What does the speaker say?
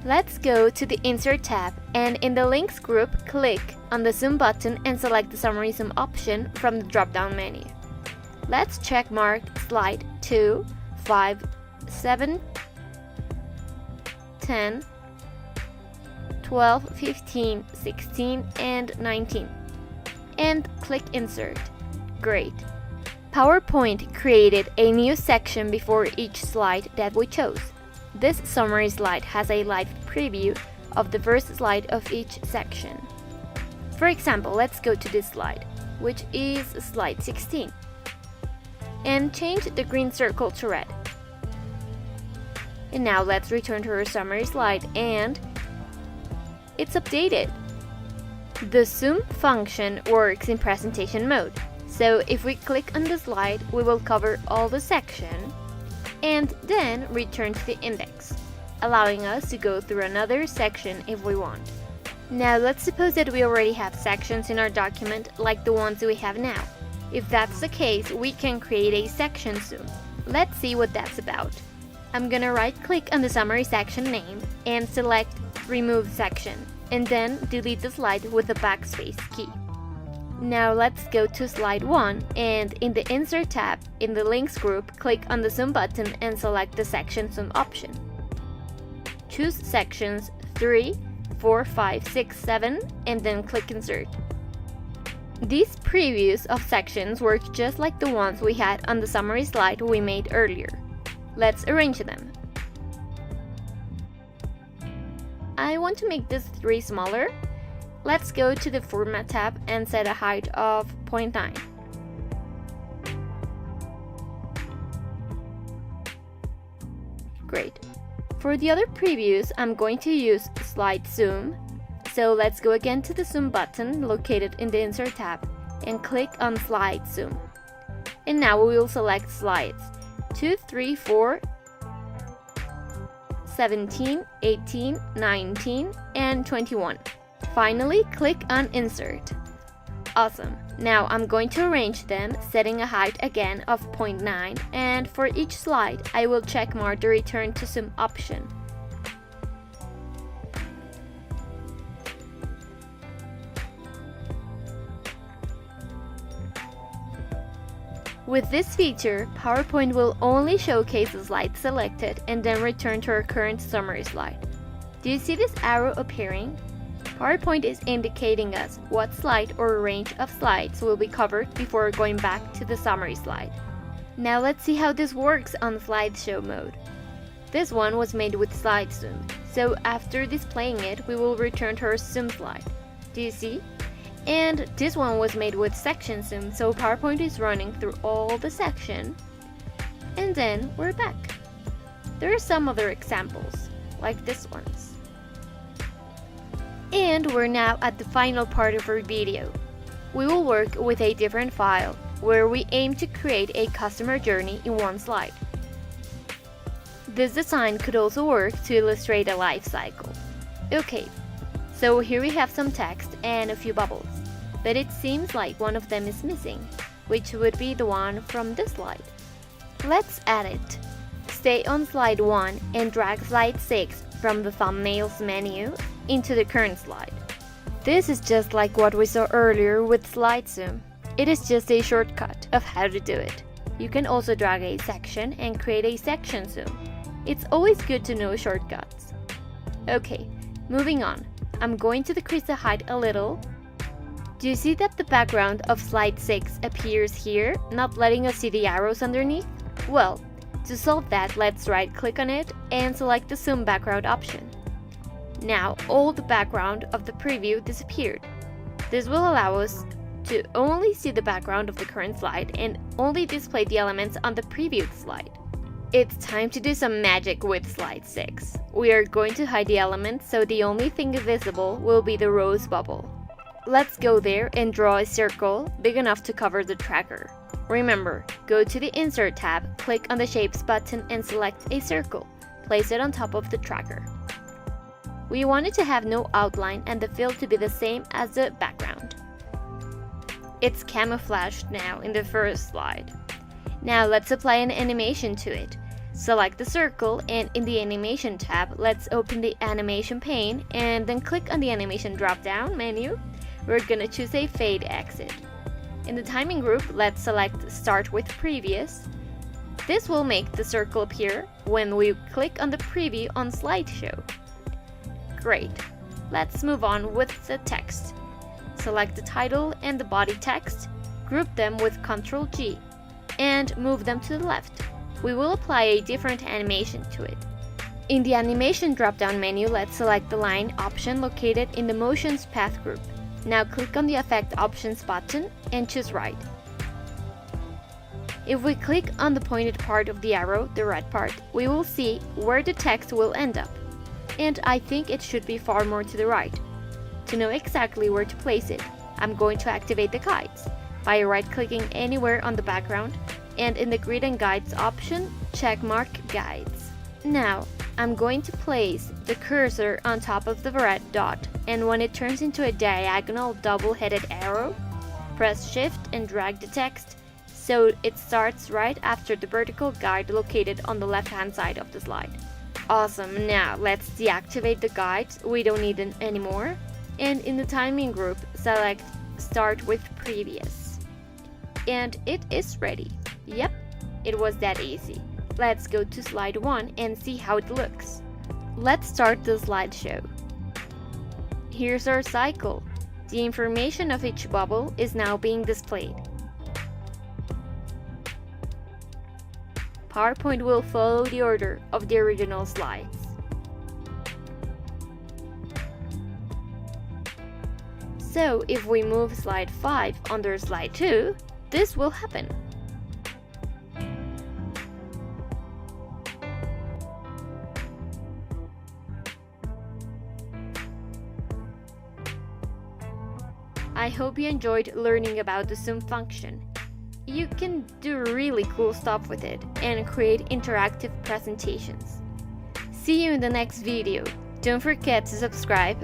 Let's go to the Insert tab, and in the Links group, click on the Zoom button and select the Summary Zoom option from the drop-down menu. Let's check mark slide 2, 5, 7, 10, 12, 15, 16, and 19. And click Insert. Great. PowerPoint created a new section before each slide that we chose. This summary slide has a live preview of the first slide of each section. For example, let's go to this slide, which is slide 16, and change the green circle to red. And now let's return to our summary slide, and it's updated. The Zoom function works in presentation mode, so if we click on the slide, we will cover all the section and then return to the index, allowing us to go through another section if we want. Now let's suppose that we already have sections in our document like the ones we have now. If that's the case, we can create a section zoom. Let's see what that's about. I'm gonna right-click on the summary section name and select Remove Section, and then delete the slide with the backspace key. Now let's go to slide 1, and in the Insert tab, in the Links group, click on the Zoom button and select the Section Zoom option. Choose sections 3, 4, 5, 6, 7, and then click Insert. These previews of sections work just like the ones we had on the summary slide we made earlier. Let's arrange them. I want to make this 3 smaller. Let's go to the Format tab and set a height of 0.9. Great. For the other previews, I'm going to use Slide Zoom. So let's go again to the Zoom button located in the Insert tab and click on Slide Zoom. And now we will select slides 2, 3, 4, 17, 18, 19, and 21. Finally, click on Insert. Awesome. Now I'm going to arrange them, setting a height again of 0.9, and for each slide, I will check mark the Return to Zoom option. With this feature, PowerPoint will only showcase the slide selected and then return to our current summary slide. Do you see this arrow appearing? PowerPoint is indicating us what slide or range of slides will be covered before going back to the summary slide. Now let's see how this works on slideshow mode. This one was made with Slide Zoom, so after displaying it, we will return to our Zoom slide. Do you see? And this one was made with Section Zoom, so PowerPoint is running through all the section. And then we're back. There are some other examples, like this one's. And we're now at the final part of our video. We will work with a different file, where we aim to create a customer journey in one slide. This design could also work to illustrate a life cycle. Okay, so here we have some text and a few bubbles, but it seems like one of them is missing, which would be the one from this slide. Let's add it. Stay on slide 1 and drag slide 6 from the Thumbnails menu into the current slide. This is just like what we saw earlier with Slide Zoom. It is just a shortcut of how to do it. You can also drag a section and create a section zoom. It's always good to know shortcuts. Okay, moving on. I'm going to decrease the height a little. Do you see that the background of slide 6 appears here, not letting us see the arrows underneath? Well, to solve that, let's right-click on it and select the Zoom Background option. Now, all the background of the preview disappeared. This will allow us to only see the background of the current slide and only display the elements on the previewed slide. It's time to do some magic with slide 6. We are going to hide the elements, so the only thing visible will be the rose bubble. Let's go there and draw a circle big enough to cover the tracker. Remember, go to the Insert tab, click on the Shapes button and select a circle. Place it on top of the tracker. We want it to have no outline and the fill to be the same as the background. It's camouflaged now in the first slide. Now let's apply an animation to it. Select the circle, and in the Animation tab, let's open the Animation pane and then click on the Animation drop-down menu. We're gonna choose a Fade Exit. In the Timing group, let's select Start with Previous. This will make the circle appear when we click on the preview on slideshow. Great. Let's move on with the text. Select the title and the body text, group them with Ctrl G, and move them to the left. We will apply a different animation to it. In the Animation drop-down menu, let's select the line option located in the Motions Path group. Now click on the Effect Options button and choose Right. If we click on the pointed part of the arrow, the red part, we will see where the text will end up. And I think it should be far more to the right. To know exactly where to place it, I'm going to activate the guides by right-clicking anywhere on the background, and in the Grid and Guides option, check mark Guides. Now, I'm going to place the cursor on top of the red dot, and when it turns into a diagonal double-headed arrow, press Shift and drag the text so it starts right after the vertical guide located on the left-hand side of the slide. Awesome, now let's deactivate the guides, we don't need them anymore. And in the Timing group, select Start with Previous. And it is ready. Yep, it was that easy. Let's go to slide 1 and see how it looks. Let's start the slideshow. Here's our cycle. The information of each bubble is now being displayed. PowerPoint will follow the order of the original slides. So if we move slide 5 under slide 2, this will happen. I hope you enjoyed learning about the zoom function. You can do really cool stuff with it and create interactive presentations. See you in the next video. Don't forget to subscribe.